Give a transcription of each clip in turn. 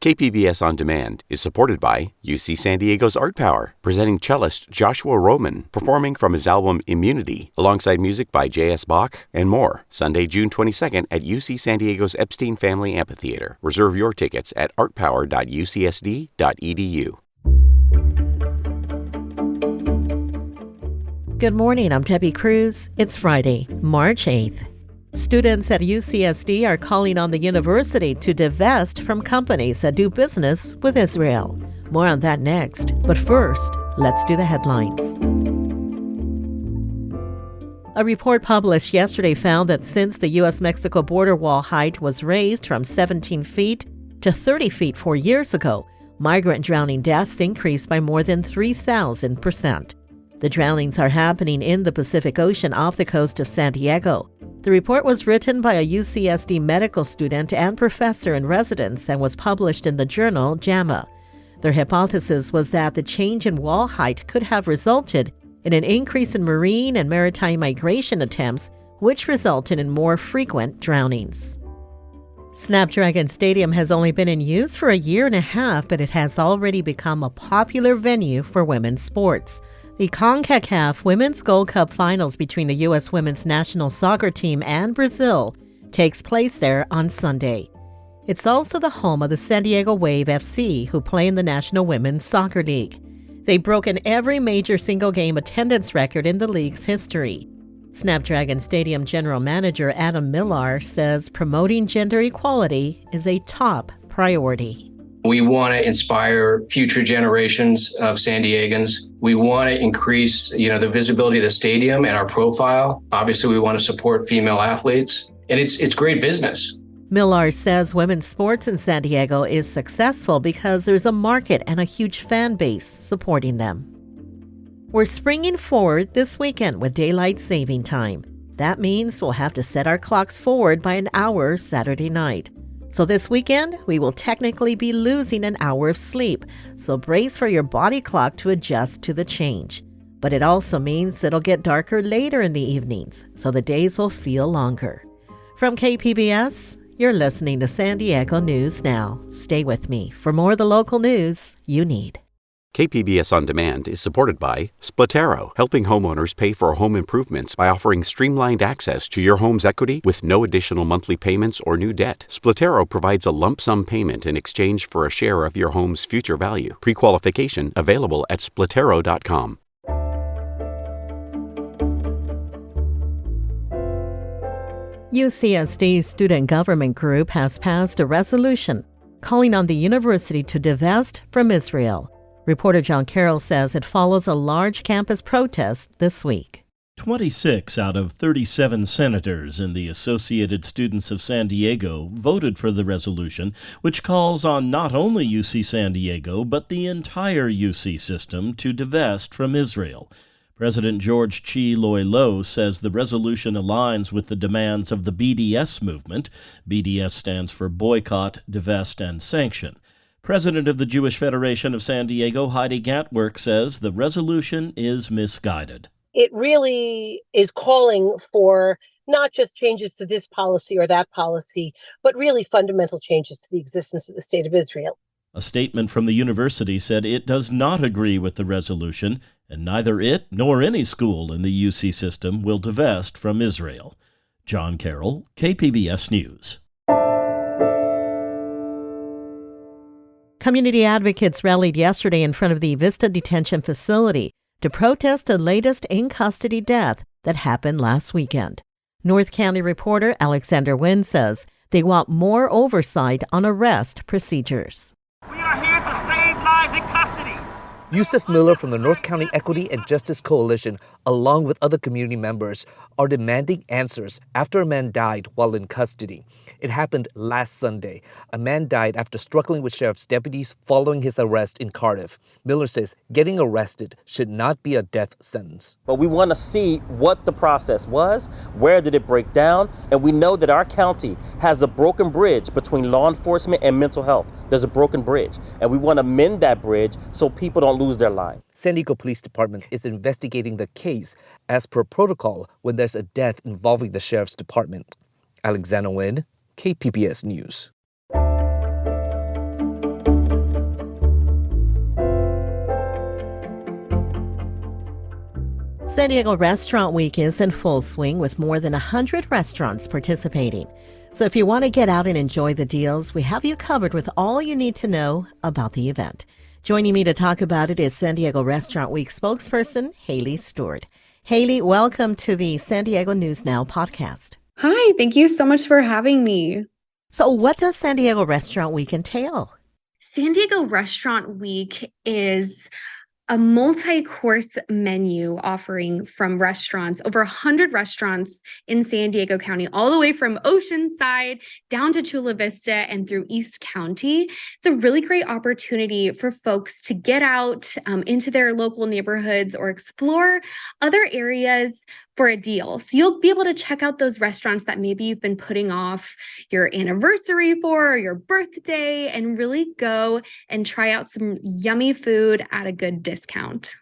KPBS On Demand is supported by UC San Diego's Art Power, presenting cellist Joshua Roman, performing from his album Immunity, alongside music by J.S. Bach and more. Sunday, June 22nd at UC San Diego's Epstein Family Amphitheater. Reserve your tickets at artpower.ucsd.edu. Good morning, I'm Debbie Cruz. It's Friday, March 8th. Students at UCSD are calling on the university to divest from companies that do business with Israel. More on that next. But first, let's do the headlines. A report published yesterday found that since the U.S.-Mexico border wall height was raised from 17 feet to 30 feet 4 years ago, migrant drowning deaths increased by more than 3,000%. The drownings are happening in the Pacific Ocean off the coast of San Diego. The report was written by a UCSD medical student and professor in residence and was published in the journal JAMA. Their hypothesis was that the change in wall height could have resulted in an increase in marine and maritime migration attempts, which resulted in more frequent drownings. Snapdragon Stadium has only been in use for a year and a half, but it has already become a popular venue for women's sports. The CONCACAF Women's Gold Cup Finals between the U.S. women's national soccer team and Brazil takes place there on Sunday. It's also the home of the San Diego Wave FC, who play in the National Women's Soccer League. They've broken every major single-game attendance record in the league's history. Snapdragon Stadium General Manager Adam Millar says promoting gender equality is a top priority. We want to inspire future generations of San Diegans. We want to increase, the visibility of the stadium and our profile. Obviously, we want to support female athletes, and it's great business. Millar says women's sports in San Diego is successful because there's a market and a huge fan base supporting them. We're springing forward this weekend with daylight saving time. That means we'll have to set our clocks forward by an hour Saturday night. So this weekend, we will technically be losing an hour of sleep, so brace for your body clock to adjust to the change. But it also means it'll get darker later in the evenings, so the days will feel longer. From KPBS, you're listening to San Diego News Now. Stay with me for more of the local news you need. KPBS On Demand is supported by Splatero, helping homeowners pay for home improvements by offering streamlined access to your home's equity with no additional monthly payments or new debt. Splatero provides a lump sum payment in exchange for a share of your home's future value. Pre-qualification available at splatero.com. UCSD's student government group has passed a resolution calling on the university to divest from Israel. Reporter John Carroll says it follows a large campus protest this week. 26 out of 37 senators in the Associated Students of San Diego voted for the resolution, which calls on not only UC San Diego, but the entire UC system to divest from Israel. President George Chi Loy Lo says the resolution aligns with the demands of the BDS movement. BDS stands for Boycott, Divest, and Sanction. President of the Jewish Federation of San Diego, Heidi Gatwerk, says the resolution is misguided. It really is calling for not just changes to this policy or that policy, but really fundamental changes to the existence of the State of Israel. A statement from the university said it does not agree with the resolution, and neither it nor any school in the UC system will divest from Israel. John Carroll, KPBS News. Community advocates rallied yesterday in front of the Vista Detention Facility to protest the latest in-custody death that happened last weekend. North County reporter Alexander Wynn says they want more oversight on arrest procedures. We are here to save lives in custody. Yusuf Miller from the North County Equity and Justice Coalition, along with other community members, are demanding answers after a man died while in custody. It happened last Sunday. A man died after struggling with sheriff's deputies following his arrest in Cardiff. Miller says getting arrested should not be a death sentence. But we want to see what the process was, where did it break down, and we know that our county has a broken bridge between law enforcement and mental health. There's a broken bridge, and we want to mend that bridge so people don't lose their lives. San Diego Police Department is investigating the case as per protocol when there's a death involving the Sheriff's Department. Alexander Wynn, KPBS News. San Diego Restaurant Week is in full swing with more than 100 restaurants participating. So if you want to get out and enjoy the deals, we have you covered with all you need to know about the event. Joining me to talk about it is San Diego Restaurant Week spokesperson Haley Stewart. Haley, welcome to the San Diego News Now podcast. Hi, thank you so much for having me. So what does San Diego Restaurant Week entail? San Diego Restaurant Week is a multi-course menu offering from restaurants, over 100 restaurants in San Diego County, all the way from Oceanside down to Chula Vista and through East County. It's a really great opportunity for folks to get out into their local neighborhoods or explore other areas for a deal. So you'll be able to check out those restaurants that maybe you've been putting off your anniversary for or your birthday and really go and try out some yummy food at a good discount.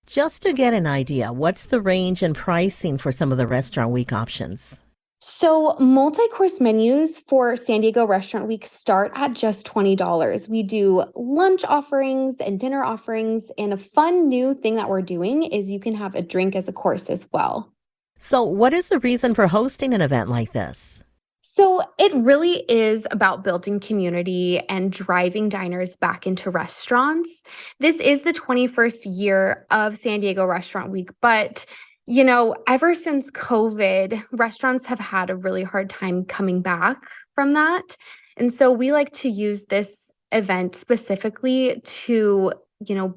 Just to get an idea, what's the range and pricing for some of the Restaurant Week options? So multi-course menus for San Diego Restaurant Week start at just $20. We do lunch offerings and dinner offerings, and a fun new thing that we're doing is you can have a drink as a course as well. So what is the reason for hosting an event like this? So it really is about building community and driving diners back into restaurants. This is the 21st year of San Diego Restaurant Week, but ever since COVID, restaurants have had a really hard time coming back from that. And so we like to use this event specifically to,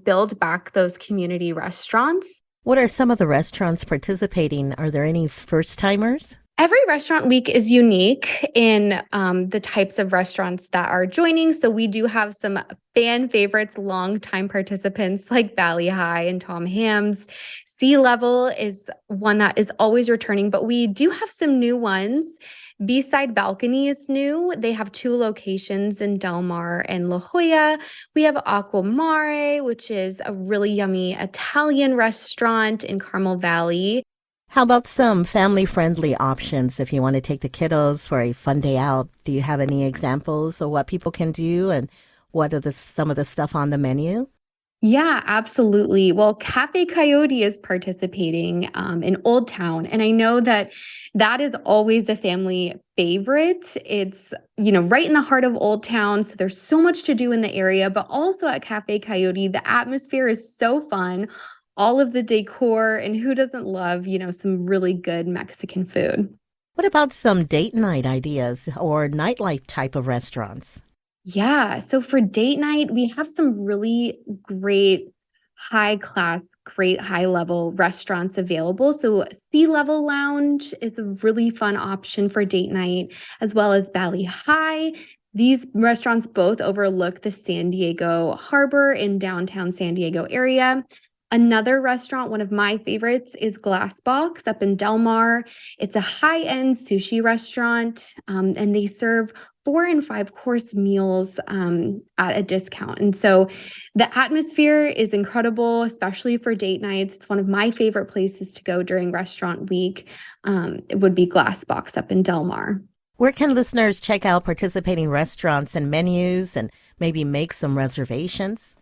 build back those community restaurants. What are some of the restaurants participating? Are there any first-timers? Every restaurant week is unique in the types of restaurants that are joining. So we do have some fan favorites, longtime participants like Valley High and Tom Ham's. Sea Level is one that is always returning, but we do have some new ones. B-Side Balcony is new. They have 2 locations in Del Mar and La Jolla. We have Aqua Mare, which is a really yummy Italian restaurant in Carmel Valley. How about some family-friendly options if you want to take the kiddos for a fun day out? Do you have any examples of what people can do and what are some of the stuff on the menu? Yeah, absolutely. Well, Cafe Coyote is participating in Old Town, and I know that is always a family favorite. It's, right in the heart of Old Town, so there's so much to do in the area, but also at Cafe Coyote, the atmosphere is so fun. All of the decor, and who doesn't love, some really good Mexican food? What about some date night ideas or nightlife type of restaurants? Yeah, so for date night, we have some really great high-class, great high-level restaurants available. So Sea Level Lounge is a really fun option for date night, as well as Valley High. These restaurants both overlook the San Diego Harbor in downtown San Diego area. Another restaurant, one of my favorites, is Glass Box up in Del Mar. It's a high-end sushi restaurant, and they serve 4 and 5 course meals at a discount. And so the atmosphere is incredible, especially for date nights. It's one of my favorite places to go during Restaurant Week. It would be Glass Box up in Del Mar. Where can listeners check out participating restaurants and menus and maybe make some reservations?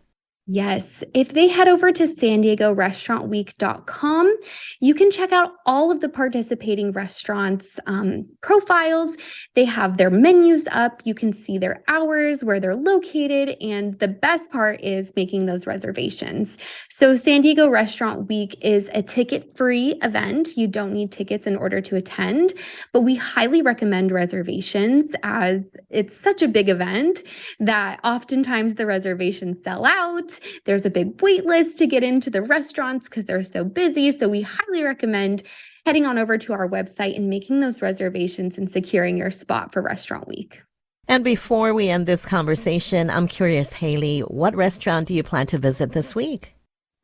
Yes, if they head over to SanDiegoRestaurantWeek.com, you can check out all of the participating restaurants' profiles. They have their menus up. You can see their hours, where they're located, and the best part is making those reservations. So San Diego Restaurant Week is a ticket-free event. You don't need tickets in order to attend, but we highly recommend reservations as it's such a big event that oftentimes the reservations sell out. There's a big wait list to get into the restaurants because they're so busy. So we highly recommend heading on over to our website and making those reservations and securing your spot for Restaurant Week. And before we end this conversation, I'm curious, Haley, what restaurant do you plan to visit this week?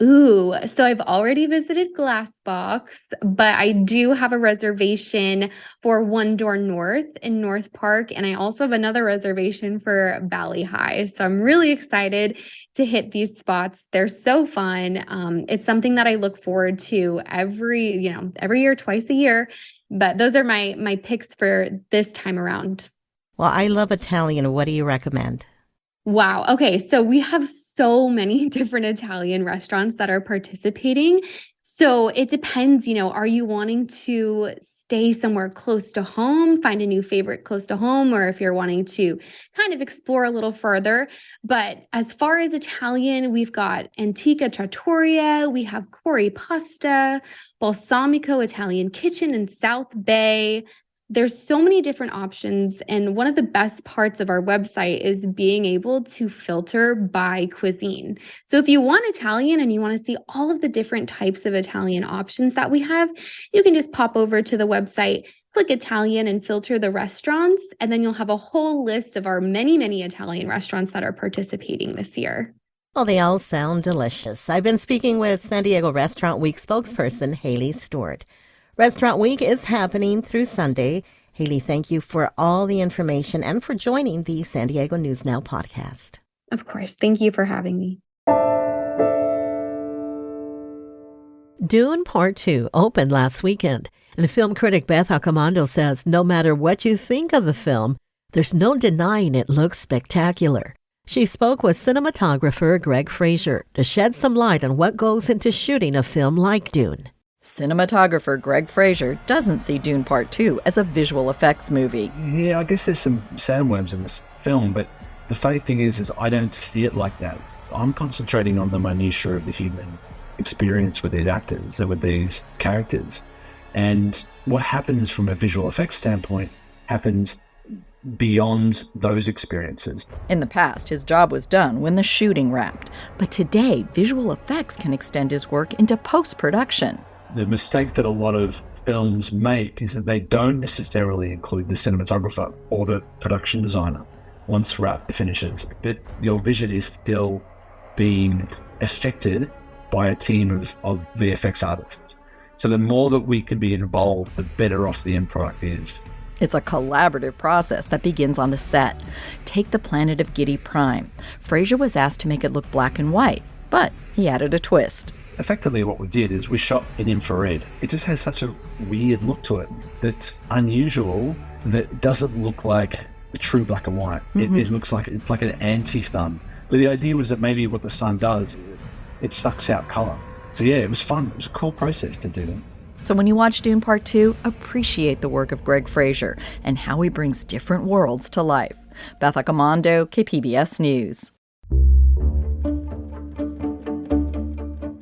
Ooh, so I've already visited Glass Box, but I do have a reservation for One Door North in North Park, and I also have another reservation for Valley High. So I'm really excited to hit these spots. They're so fun. It's something that I look forward to every year, twice a year. But those are my picks for this time around. Well, I love Italian. What do you recommend? Wow. Okay. So we have so many different Italian restaurants that are participating. So it depends, are you wanting to stay somewhere close to home, find a new favorite close to home, or if you're wanting to kind of explore a little further. But as far as Italian, we've got Antica Trattoria, we have Cori Pasta, Balsamico Italian Kitchen in South Bay. There's so many different options, and one of the best parts of our website is being able to filter by cuisine. So if you want Italian and you want to see all of the different types of Italian options that we have, you can just pop over to the website, click Italian, and filter the restaurants, and then you'll have a whole list of our many, many Italian restaurants that are participating this year. Well, they all sound delicious. I've been speaking with San Diego Restaurant Week spokesperson Haley Stewart. Restaurant Week is happening through Sunday. Haley, thank you for all the information and for joining the San Diego News Now podcast. Of course. Thank you for having me. Dune Part 2 opened last weekend, and film critic Beth Accomando says no matter what you think of the film, there's no denying it looks spectacular. She spoke with cinematographer Greg Fraser to shed some light on what goes into shooting a film like Dune. Cinematographer Greg Fraser doesn't see Dune Part 2 as a visual effects movie. Yeah, I guess there's some sandworms in this film, but the funny thing is I don't see it like that. I'm concentrating on the minutiae of the human experience with these actors and with these characters. And what happens from a visual effects standpoint happens beyond those experiences. In the past, his job was done when the shooting wrapped. But today, visual effects can extend his work into post-production. The mistake that a lot of films make is that they don't necessarily include the cinematographer or the production designer once wrap finishes. But your vision is still being affected by a team of VFX artists. So the more that we can be involved, the better off the end product is. It's a collaborative process that begins on the set. Take the planet of Giedi Prime. Fraser was asked to make it look black and white, but he added a twist. Effectively what we did is we shot in infrared. It just has such a weird look to it that's unusual, that doesn't look like a true black and white. Mm-hmm. It looks like it's like an anti-sun. But the idea was that maybe what the sun does is it sucks out color. So yeah, it was fun. It was a cool process to do that. So when you watch Dune Part 2, appreciate the work of Greg Fraser and how he brings different worlds to life. Beth Accomando, KPBS News.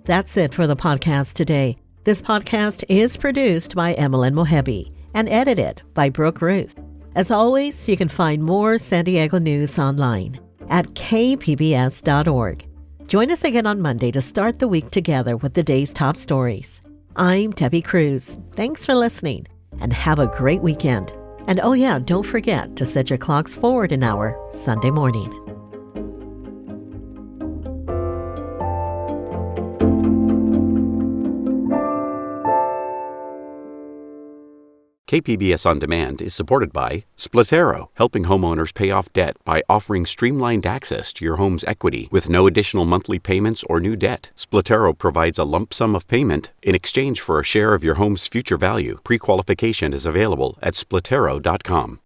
That's it for the podcast today. This podcast is produced by Emmeline Mohebi and edited by Brooke Ruth. As always, you can find more San Diego news online at kpbs.org. Join us again on Monday to start the week together with the day's top stories. I'm Debbie Cruz. Thanks for listening and have a great weekend. And oh yeah, don't forget to set your clocks forward an hour Sunday morning. KPBS On Demand is supported by Splatero, helping homeowners pay off debt by offering streamlined access to your home's equity with no additional monthly payments or new debt. Splatero provides a lump sum of payment in exchange for a share of your home's future value. Pre-qualification is available at splatero.com.